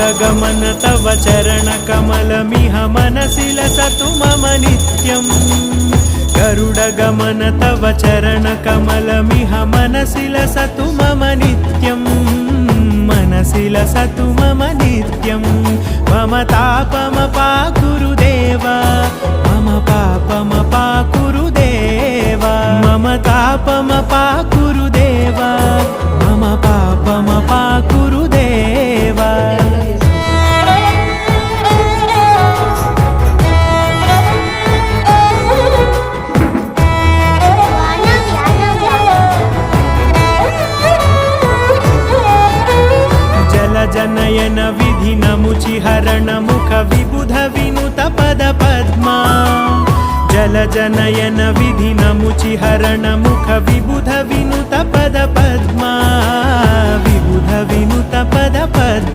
गरुडगमन तव चरणकमलमिह मनसि लसतु मम नित्यम् गरुडगमन तव चरणकमलमिह मनसि लसतु मम नित्यम् मनसि लसतु मम नित्यम् मम तापमपाकुरु देवा मम पापमपाकुरु देवा मम तापमपाकुरु देवा मम पापमपाकुरु देवा जनयन विधि नमुचिहरण मुख विबुध विनुत पद पद्मा जल जनयन विधि नमुचिहरण मुख विबुध विनुत पद पद्मा विबुध विनुत पद पद्मा।